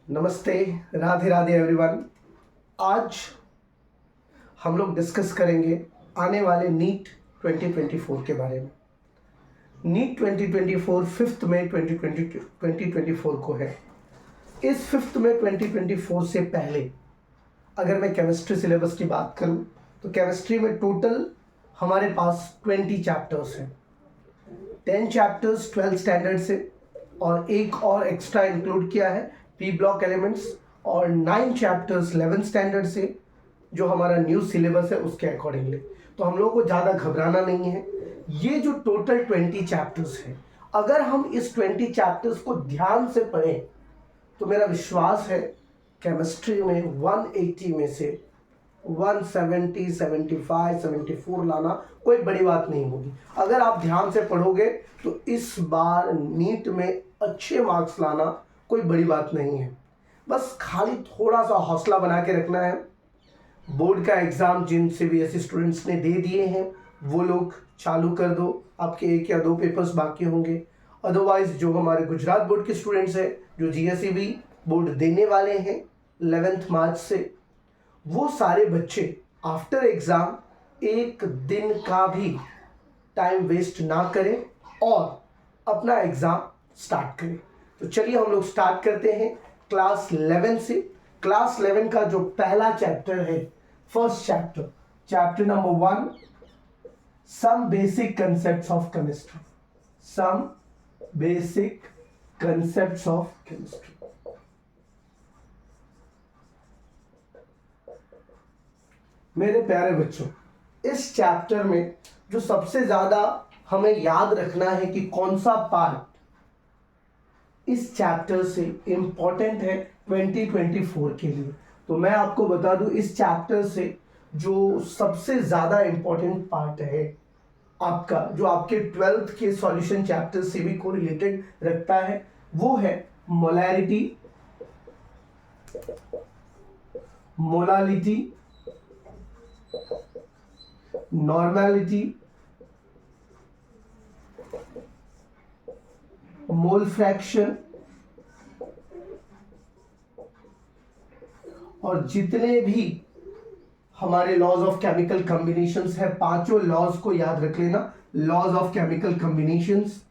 नमस्ते, राधे राधे एवरीवन। आज हम लोग डिस्कस करेंगे आने वाले नीट 2024 के बारे में। नीट 2024 5 मई 2024 को है। इस 5 मई 2024 से पहले अगर मैं केमिस्ट्री सिलेबस की बात करूं तो केमिस्ट्री में टोटल हमारे पास 20 चैप्टर्स हैं। 10 चैप्टर्स 12th स्टैंडर्ड से और एक और एक्स्ट्रा इंक्लूड किया है पी ब्लॉक एलिमेंट्स, और 9 चैप्टर्स 11th स्टैंडर्ड से जो हमारा न्यू सिलेबस है उसके अकॉर्डिंगली। तो हम लोगों को ज़्यादा घबराना नहीं है। ये जो टोटल 20 चैप्टर्स हैं, अगर हम इस 20 चैप्टर्स को ध्यान से पढ़ें तो मेरा विश्वास है केमिस्ट्री में 180 में से 170, 75, 74 लाना कोई बड़ी बात नहीं होगी। अगर आप ध्यान से पढ़ोगे तो इस बार नीट में अच्छे मार्क्स लाना कोई बड़ी बात नहीं है। बस खाली थोड़ा सा हौसला बना के रखना है। बोर्ड का एग्ज़ाम जिन सीबीएसई स्टूडेंट्स ने दे दिए हैं वो लोग चालू कर दो, आपके 1 या 2 पेपर्स बाकी होंगे। अदरवाइज जो हमारे गुजरात बोर्ड के स्टूडेंट्स हैं जो जीएसईबी बोर्ड देने वाले हैं 11 मार्च से, वो सारे बच्चे आफ्टर एग्ज़ाम एक दिन का भी टाइम वेस्ट ना करें और अपना एग्ज़ाम स्टार्ट करें। तो चलिए हम लोग स्टार्ट करते हैं क्लास 11 से। क्लास 11 का जो पहला चैप्टर है, first chapter, chapter number 1, some basic concepts of chemistry. Some basic concepts of chemistry. मेरे प्यारे बच्चों, इस चैप्टर में जो सबसे ज्यादा हमें याद रखना है कि कौन सा पार्ट इस चैप्टर से इंपॉर्टेंट है 2024 के लिए, तो मैं आपको बता दूं इस चैप्टर से जो सबसे ज्यादा इंपॉर्टेंट पार्ट है आपका, जो आपके 12th के सॉल्यूशन चैप्टर से भी कोरिलेटेड रखता है, वो है molarity, molality, normality, mole fraction, और जितने भी हमारे लॉज ऑफ केमिकल कॉम्बिनेशंस है, पांचों लॉज को याद रख लेना। लॉज ऑफ केमिकल कॉम्बिनेशंस,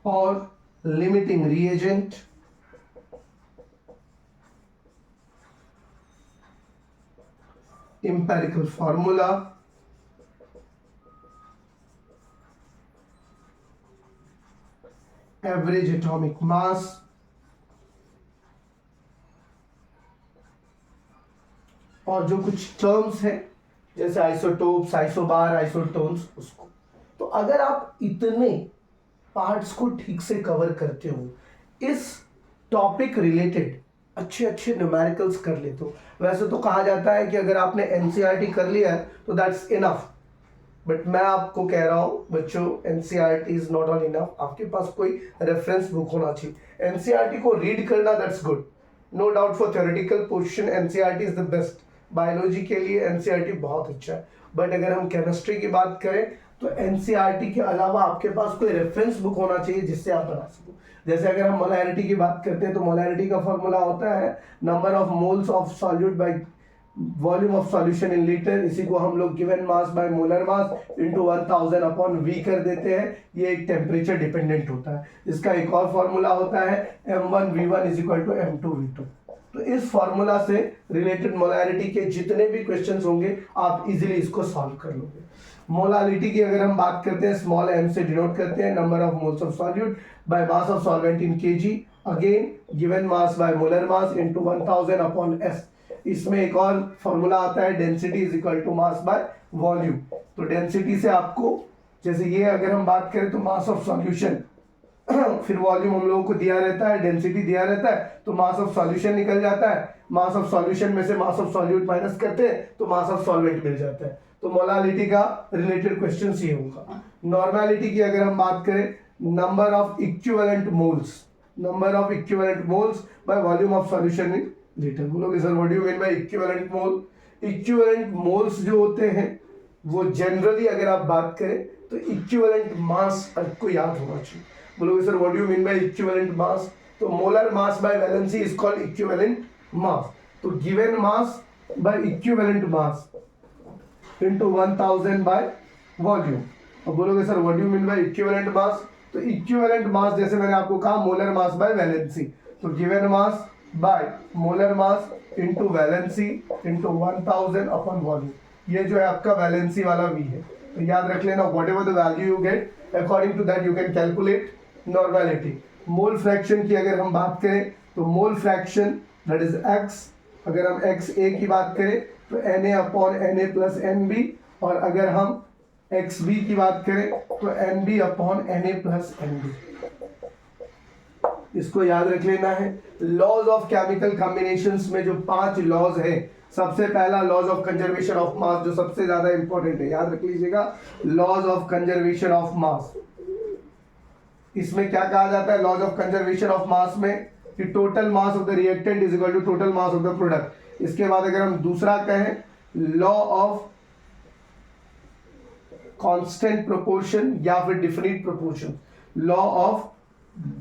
और limiting reagent, empirical formula, average atomic mass, और जो कुछ टर्म्स हैं जैसे आइसोटोप्स, आइसोबार, आइसोटोन्स, उसको। तो अगर आप इतने पार्ट्स को ठीक से कवर करते हो, इस टॉपिक रिलेटेड अच्छे अच्छे न्यूमेरिकल्स कर लेते हो। वैसे तो कहा जाता है कि अगर आपने एनसीईआरटी कर लिया है तो दैट्स इनफ, बट मैं आपको कह रहा हूँ बच्चों, NCERT is not all enough. आपके पास कोई रेफरेंस बुक होना चाहिए। एनसीईआरटी को रीड करना that's good, no doubt for theoretical portion NCERT is the best. Biology के लिए एनसीईआरटी बहुत अच्छा है, बट अगर हम केमिस्ट्री की बात करें तो एनसीईआरटी के अलावा आपके पास कोई रेफरेंस बुक होना चाहिए जिससे आप बना सको। जैसे अगर हम मोलैरिटी की बात करते हैं तो मोलैरिटी का फॉर्मूला होता है number of moles of solute by volume of solution in litre, इसी को हम लोग given mass by molar mass into 1000 upon V कर देते हैं। ये एक टेम्परेचर डिपेंडेंट होता है। इसका एक और फॉर्मूला होता है m1v1 is equal to m2v2। तो इस फॉर्मूला से रिलेटेड मोलैरिटी के जितने भी क्वेश्चंस होंगे आप इजीली इसको सॉल्व कर लोगे। मोलालिटी की अगर हम बात करते हैं, स्मॉल m से डिनोट करते हैं number of moles of solute by mass of solvent in kg, again given mass by molar mass into 1000 upon s। इसमें एक और फॉर्मूला आता है density is equal to mass by volume. तो density से आपको, जैसे ये अगर हम बात करें तो मास ऑफ सॉल्यूशन फिर वॉल्यूम हम लोगों को दिया रहता है, डेंसिटी दिया रहता है, तो मास ऑफ सॉल्यूशन निकल जाता है। मास ऑफ सॉल्यूशन में से मास ऑफ सॉल्यूट माइनस करते हैं तो मास ऑफ सॉल्वेंट मिल जाता है। तो मोलालिटी का रिलेटेड क्वेश्चन ये होगा। नॉर्मेलिटी की अगर हम बात करें, number of equivalent moles, number of equivalent moles by volume of solution in litre. बोलोगे sir what do you mean by equivalent mole? Equivalent moles जो होते हैं वो जनरली अगर आप बात करें तो इक्विवेलेंट मास आपको याद होना चाहिए। बोलोगे sir what do you mean by equivalent mass? तो molar mass by valency is called equivalent mass. तो given mass by equivalent mass into 1000 by volume. अब बोलोगे sir what do you mean by equivalent mass? तो equivalent mass जैसे मैंने आपको कहा molar mass by valency, तो given mass by molar mass into valency into 1000 upon volume. ये जो है आपका वैलेंसी वाला V है। तो याद रख लेना whatever the value you get according to that you can calculate normality. Mole fraction की अगर हम बात करें तो mole fraction that is x, अगर हम XA की बात करें तो Na upon Na plus NB, और अगर हम XB की बात करें तो NB upon Na plus NB। इसको याद रख लेना है। लॉज ऑफ केमिकल कॉम्बिनेशंस में जो 5 लॉज हैं, सबसे पहला laws of conservation of mass जो सबसे ज्यादा इंपॉर्टेंट है, याद रख लीजिएगा, laws of conservation of mass. इसमें क्या कहा जाता है laws of conservation of mass में कि total mass of the reactant is equal to total mass of the product. इसके बाद अगर हम दूसरा कहें लॉ ऑफ कांस्टेंट प्रोपोर्शन या फिर definite proportion, law of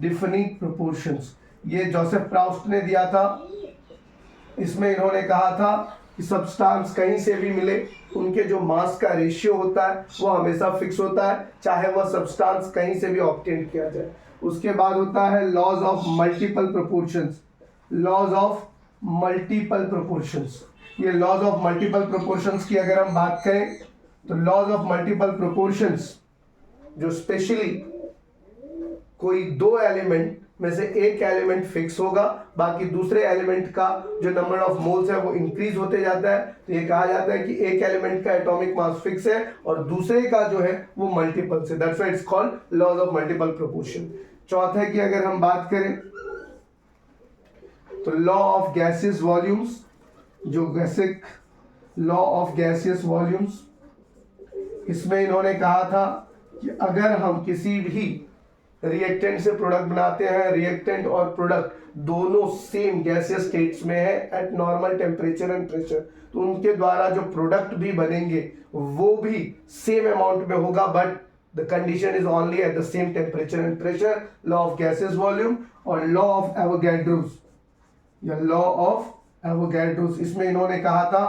definite proportions, ये जोसेफ प्राउस्ट ने दिया था। इसमें इन्होंने कहा था कि सब्सटेंस कहीं से भी मिले, उनके जो मास का रेशियो होता है वो हमेशा फिक्स होता है, चाहे वह सब्सटेंस कहीं से भी ऑब्टेन किया जाए। उसके बाद होता है laws of multiple proportions, laws of multiple proportions. ये लॉज ऑफ मल्टीपल प्रोपोर्शंस की अगर हम बात करें तो लॉज ऑफ मल्टीपल प्रोपोर्शंस जो स्पेशली कोई 2 एलिमेंट में से एक एलिमेंट फिक्स होगा, बाकी दूसरे एलिमेंट का जो नंबर ऑफ मोल्स है वो इंक्रीज होते जाता है, तो ये कहा जाता है कि एक एलिमेंट का एटॉमिक मास फिक्स है और दूसरे का जो है वो मल्टीपल से, that's why it's called laws of multiple proportion. चौथा की अगर हम बात करें तो लॉ ऑफ गैसियस वॉल्यूम्स, जो basic law of gaseous volumes, इसमें इन्होंने कहा था कि अगर हम किसी भी रिएक्टेंट से प्रोडक्ट बनाते हैं, रिएक्टेंट और प्रोडक्ट दोनों सेम गैसियस स्टेट्स में है eight normal temperature and pressure, तो उनके द्वारा जो प्रोडक्ट भी बनेंगे वो भी सेम अमाउंट में होगा, but the condition is only at the same temperature and pressure. Law of gaseous volume और लॉ ऑफ एवोगैड्रोस, या लॉ ऑफ एवोगैड्रोस, इसमें इन्होंने कहा था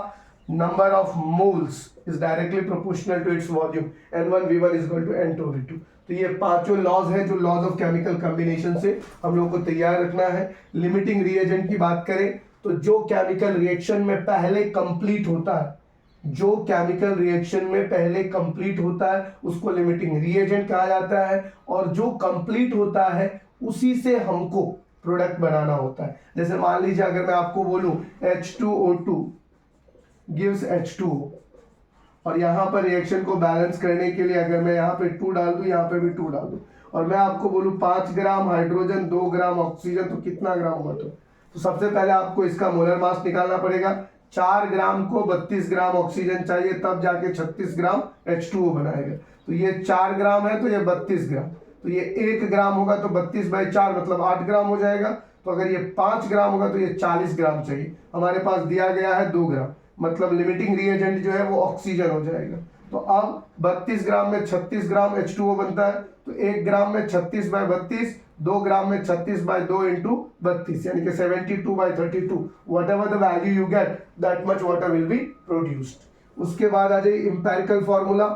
number of moles is directly proportional to its volume, N1 V1 is equal to N2 V2। तो ये पांचों laws है जो लॉज ऑफ केमिकल कॉम्बिनेशन से हम लोग को तैयार रखना है। लिमिटिंग रिएजेंट की बात करें तो जो केमिकल रिएक्शन में पहले कंप्लीट होता है, जो केमिकल रिएक्शन में पहले कंप्लीट होता है उसको लिमिटिंग रिएजेंट कहा जाता है, और जो कंप्लीट होता है उसी से हमको प्रोडक्ट बनाना होता है। जैसे मान लीजिए अगर मैं आपको बोलूं H2O2 गिव्स H2O, और यहाँ पर रिएक्शन को बैलेंस करने के लिए अगर मैं यहाँ पे 2 डाल दूं, यहाँ पे भी 2 डाल दूं, और मैं आपको बोलूं 5 ग्राम हाइड्रोजन 2 ग्राम ऑक्सीजन, तो कितना ग्राम हुआ? तो सबसे पहले आपको इसका मोलर मास निकालना पड़ेगा। 4 ग्राम को 32 ग्राम ऑक्सीजन चाहिए, तब जाके 36 ग्राम H2O बनाएगा। तो ये 4 ग्राम है तो ये 32 ग्राम, तो ये 1 ग्राम होगा तो 32/4 मतलब 8 ग्राम हो जाएगा। तो अगर ये 5 ग्राम होगा तो ये 40 ग्राम चाहिए, हमारे पास दिया गया है 2 ग्राम, मतलब लिमिटिंग रिएजेंट जो है वो ऑक्सीजन हो जाएगा। तो अब 32 ग्राम में 36 ग्राम H2O बनता है, तो 1 ग्राम में 36/32, 2 ग्राम में 36/2 इंटू 32, यानी कि 72/32। Whatever the value you get that much water will be produced. उसके बाद आ जाइए empirical formula,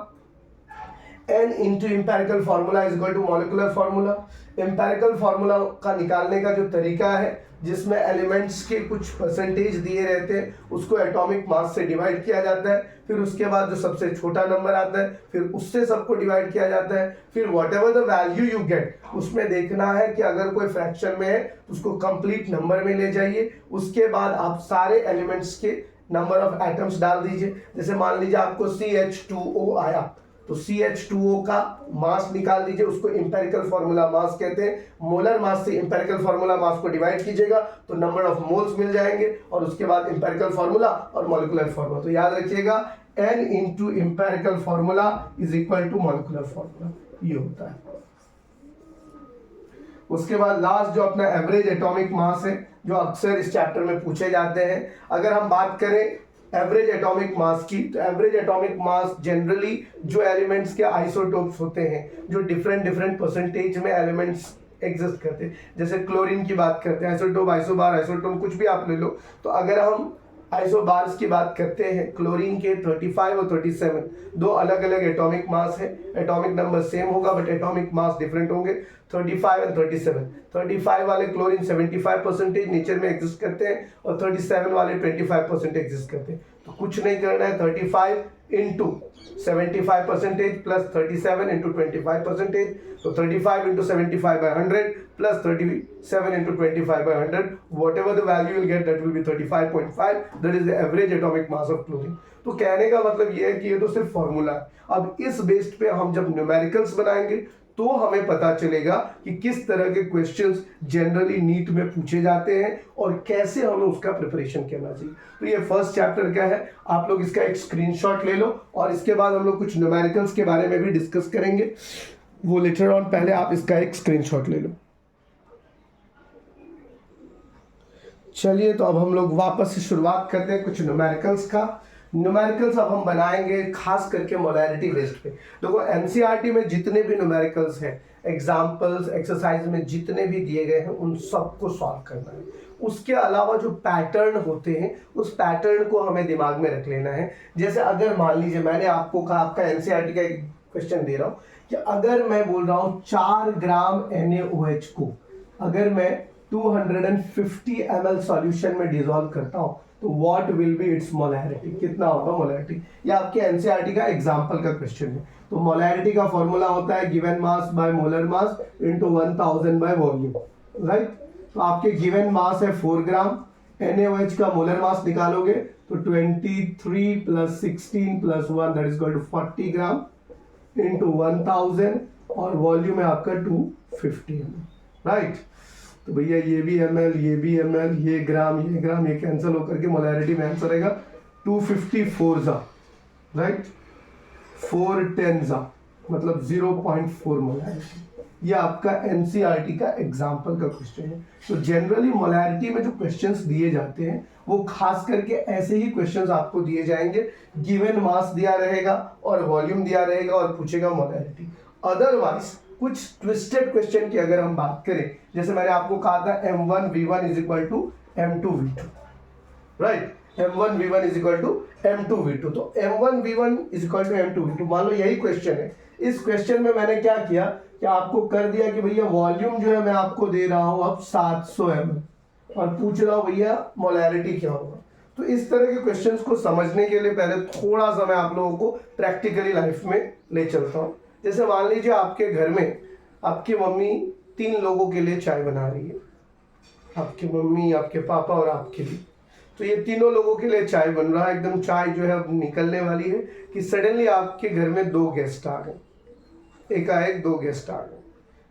N into empirical formula is equal to molecular formula. Empirical formula का निकालने का जो तरीका है, जिसमें एलिमेंट्स के कुछ परसेंटेज दिए रहते हैं, उसको एटॉमिक मास से डिवाइड किया जाता है, फिर उसके बाद जो सबसे छोटा नंबर आता है फिर उससे सबको डिवाइड किया जाता है, फिर what ever the value you gate उसमें देखना है कि अगर कोई फ्रैक्शन में है तो उसको कंप्लीट नंबर में ले जाइए। उसके बाद आप सारे एलिमेंट्स के नंबर ऑफ एटम्स डाल दीजिए। जैसे मान लीजिए आपको CH2O आया, तो CH2O का मास निकाल दीजिए, उसको इंपेरिकल फॉर्मूला मास कहते हैं। मोलर मास से इंपेरिकल फॉर्मूला मास को डिवाइड कीजिएगा तो नंबर ऑफ मोल्स मिल जाएंगे, और उसके बाद इंपेरिकल फॉर्मूला और मॉलिक्यूलर फॉर्मूला। तो याद रखिएगा N into empirical formula is equal to molecular formula, ये होता है। उसके बाद लास्ट जो अपना एवरेज एटॉमिक मास है, जो अक्सर इस चैप्टर में पूछे जाते हैं, अगर हम बात करें एवरेज एटॉमिक मास की। तो एवरेज एटॉमिक मास जनरली जो एलिमेंट्स के आइसोटोप्स होते हैं, जो डिफरेंट डिफरेंट परसेंटेज में एलिमेंट्स एग्जिस्ट करते हैं, जैसे क्लोरीन की बात करते हैं, आइसोटोप, आइसोबार, आइसोटोप कुछ भी आप ले लो। तो अगर हम आइसोबार्स की बात करते हैं, क्लोरीन के 35 और 37 दो अलग अलग एटॉमिक मास है। एटॉमिक नंबर सेम होगा बट एटॉमिक मास डिफरेंट होंगे। 35 एंड 37, 35 वाले क्लोरीन 75% नेचर में एग्जिस्ट करते हैं और 37 वाले 25% एग्जिस्ट करते हैं। तो कुछ नहीं करना है, 35 इंटू 75% प्लस 37 इंटू 25%, तो 35 into 75 by 100 plus 37 into 25 by 100, whatever the value you will get, that will be 35.5, that is the average atomic mass of chlorine। तो कहने का मतलब ये है कि ये तो सिर्फ फॉर्मूला है। अब इस बेस्ड पे हम जब न्यूमेरिकल्स बनाएंगे तो हमें पता चलेगा कि किस तरह के क्वेश्चंस जनरली नीट में पूछे जाते हैं और कैसे हमें उसका प्रिपरेशन करना चाहिए। तो ये फर्स्ट चैप्टर क्या है, आप लोग इसका एक स्क्रीनशॉट ले लो और इसके बाद हम लोग कुछ न्यूमेरिकल्स के बारे में भी डिस्कस करेंगे, वो लेटर ऑन। पहले आप इसका एक स्क्रीनशॉट ले लो। चलिए, तो अब हम लोग वापस से शुरुआत करते हैं कुछ न्यूमेरिकल्स का। न्यूमेरिकल्स अब हम बनाएंगे खास करके मोलैरिटी बेस्ड पे। देखो एनसीईआरटी में जितने भी न्यूमेरिकल्स हैं, एग्जाम्पल्स, एक्सरसाइज में जितने भी दिए गए हैं, उन सबको सॉल्व करना है। उसके अलावा जो पैटर्न होते हैं, उस पैटर्न को हमें दिमाग में रख लेना है। जैसे अगर मान लीजिए मैंने आपको कहा, आपका एनसीईआरटी का एक क्वेश्चन दे रहा हूँ कि अगर मैं बोल रहा हूँ 4 ग्राम NaOH को अगर मैं 250 ml सॉल्यूशन में डिसॉल्व करता हूं तो what will be it's molarity, कितना होगा मोलैरिटी। ये आपके एनसीईआरटी का एग्जांपल का क्वेश्चन है। तो मोलैरिटी का फॉर्मूला होता है given mass by molar mass into 1000 by volume, right. तो आपके गिवन मास है 4 ग्राम, NaOH का मोलर मास निकालोगे तो 23 plus 16 plus 1 that is equal to 40 gram into 1000 और वॉल्यूम है आपका 250 ml, राइट। तो भैया ये भी ml, ये भी ml, ये ग्राम, ये कैंसिल होकर के मोलैरिटी में आंसर आएगा 254 जा, राइट, 4 10 जा, मतलब 0.4 मोलैरिटी। ये आपका एनसीईआरटी का एग्जाम्पल का क्वेश्चन है। तो जनरली मोलैरिटी में जो क्वेश्चंस दिए जाते हैं वो खास करके ऐसे ही क्वेश्चंस आपको दिए जाएंगे, गिवन मास दिया रहेगा और वॉल्यूम दिया रहेगा और पूछेगा मोलैरिटी। अदरवाइज कुछ ट्विस्टेड क्वेश्चन की अगर हम बात करें, जैसे मैंने आपको कहा था M1V1 is equal to M2V2, right, M1V1 is equal to M2V2। तो M1V1 is equal to M2V2, मान लो यही क्वेश्चन है। इस क्वेश्चन में मैंने क्या किया कि आपको कर दिया कि भैया वॉल्यूम जो है मैं आपको दे रहा हूं अब 700 ml और पूछ रहा हूं भैया मोलैरिटी क्या होगा। तो इस तरह के क्वेश्चंस को समझने के लिए पहले थोड़ा सा मैं आप लोगों को प्रैक्टिकली लाइफ में ले चलता हूँ। जैसे मान लीजिए आपके घर में आपकी मम्मी 3 लोगों के लिए चाय बना रही है, आपकी मम्मी, आपके पापा और आपके लिए। तो ये तीनों लोगों के लिए चाय बन रहा है, एकदम चाय जो है अब निकलने वाली है कि सडनली आपके घर में 2 गेस्ट आ गए, एकाएक 2 गेस्ट आ गए।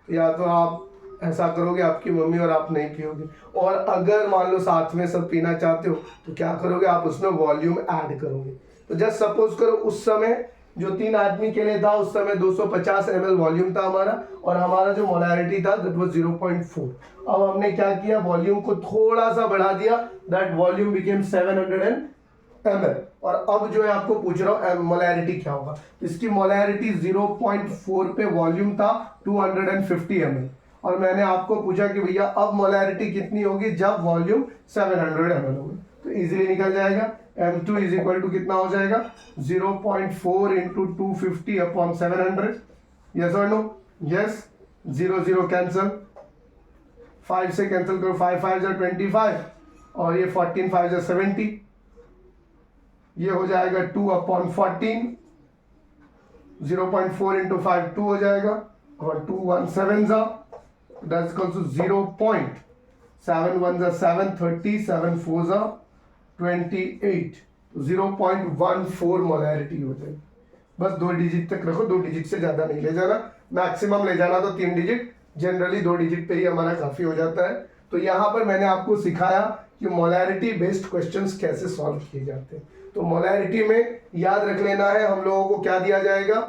तो या तो आप ऐसा करोगे आपकी मम्मी और आप नहीं पियोगे, और अगर मान लो साथ में सब पीना चाहते हो तो क्या करोगे, आप उसमें वॉल्यूम ऐड करोगे। तो जस्ट सपोज करो उस समय जो 3 आदमी के लिए था उस समय 250 ml वॉल्यूम था हमारा, और हमारा जो मोलैरिटी था दैट वाज 0.4। अब हमने क्या किया, वॉल्यूम को थोड़ा सा बढ़ा दिया, दैट वॉल्यूम बिकेम 700 ml। और अब जो है आपको पूछ रहा हूँ मोलैरिटी क्या होगा। इसकी मोलैरिटी 0.4 पे वॉल्यूम था 250 ml, और मैंने आपको पूछा कि भैया अब मोलैरिटी कितनी होगी जब वॉल्यूम 700 ml होगी। तो इजीली निकल जाएगा, M2 इज इक्वल टू कितना हो जाएगा, 0.4 इंटू 250 अपॉन 700। यस और नो, यस, 0 0 कैंसिल, 5 से कैंसिल करो, 5 5 जा 25 और ये 14 5 जा 70, ये हो जाएगा 2 अपॉन 14, 0.4 इंटू 5 2 हो जाएगा, और 2 1 7 जा, दैट्स इक्वल टू 0.7 1 जा 7 30, 7 4 जा 28, 0.14 मोलैरिटी हो जाएगी। बस 2 डिजिट तक रखो, 2 डिजिट से ज्यादा नहीं ले जाना, मैक्सिमम ले जाना तो 3 डिजिट, जनरली 2 डिजिट पे ही हमारा काफी हो जाता है। तो यहाँ पर मैंने आपको सिखाया कि मोलैरिटी बेस्ड क्वेश्चंस कैसे सॉल्व किए जाते हैं। तो मोलैरिटी में याद रख लेना है हम लोगों को, क्या दिया जाएगा,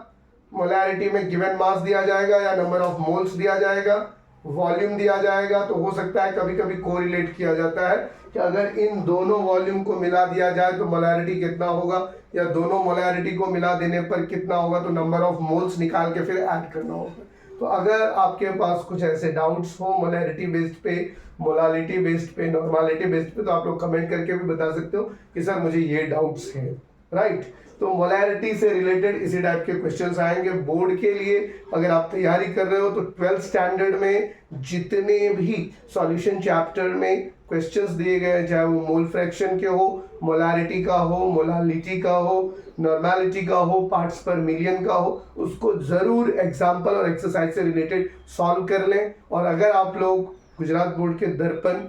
मोलैरिटी में गिवन मास दिया जाएगा या नंबर ऑफ मोल्स दिया जाएगा, और वॉल्यूम दिया जाएगा। 2 डिजिट पे ही हमारा काम हो जाता है। तो यहाँ पर मैंने आपको सिखाया कि मोलैरिटी बेस्ड क्वेश्चंस कैसे सॉल्व किए जाते हैं। तो मोलैरिटी में याद रख लेना है हम लोगों को, क्या दिया जाएगा, वॉल्यूम दिया जाएगा, तो हो सकता है कभी कभी कोरिलेट किया जाता है कि अगर इन दोनों वॉल्यूम को मिला दिया जाए तो मोलैरिटी कितना होगा, या दोनों मोलैरिटी को मिला देने पर कितना होगा, तो नंबर ऑफ मोल्स निकाल के फिर ऐड करना होगा। तो अगर आपके पास कुछ ऐसे डाउट्स हो मोलैरिटी बेस्ड पे, मोलालिटी बेस्ड पे, नॉर्मालिटी बेस्ड पे, तो आप लोग कमेंट करके भी बता सकते हो कि सर मुझे ये डाउट्स हैं, राइट। तो मोलैरिटी से रिलेटेड इसी टाइप के क्वेश्चंस आएंगे बोर्ड के लिए। अगर आप तैयारी कर रहे हो तो 12th स्टैंडर्ड में जितने भी सॉल्यूशन चैप्टर में क्वेश्चंस दिए गए, चाहे वो मोल फ्रैक्शन के हो, मोलैरिटी का हो, मोलालिटी का हो, नॉर्मेलिटी का हो, पार्ट्स पर मिलियन का हो, उसको जरूर एग्जाम्पल और एक्सरसाइज से रिलेटेड सॉल्व कर लें। और अगर आप लोग गुजरात बोर्ड के दर्पण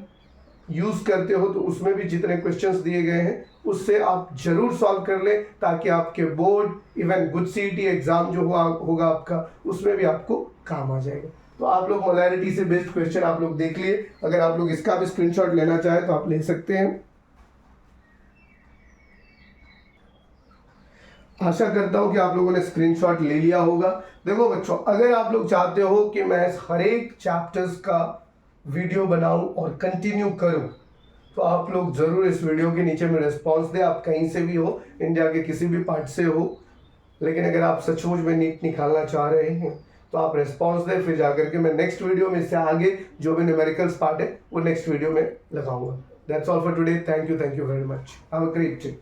यूज करते हो तो उसमें भी जितने क्वेश्चंस दिए गए हैं उससे आप जरूर सॉल्व कर लें, ताकि आपके board even good CET exam जो होगा आपका, उसमें भी आपको काम आ जाएगा। तो आप लोग मोलैरिटी से बेस्ड क्वेश्चन आप लोग देख लिए। अगर आप लोग इसका भी स्क्रीनशॉट लेना चाहे तो आप ले सकते हैं। आशा करता हूं कि आप लोगों ने स्क्रीनशॉट ले लिया होगा। देखो बच्चों, अगर आप लोग चाहते हो कि मैं हर एक चैप्टर्स का वीडियो बनाऊं और कंटिन्यू करूं, तो आप लोग जरूर इस वीडियो के नीचे में रिस्पॉन्स दें। आप कहीं से भी हो, इंडिया के किसी भी पार्ट से हो, लेकिन अगर आप सचमुच में नीट निकालना चाह रहे हैं तो आप रिस्पॉन्स दें, फिर जाकर के मैं नेक्स्ट वीडियो में इससे आगे जो भी न्यूमेरिकल्स पार्ट है वो नेक्स्ट वीडियो में लगाऊंगा। That's all for today. Thank you very much. Have a great day.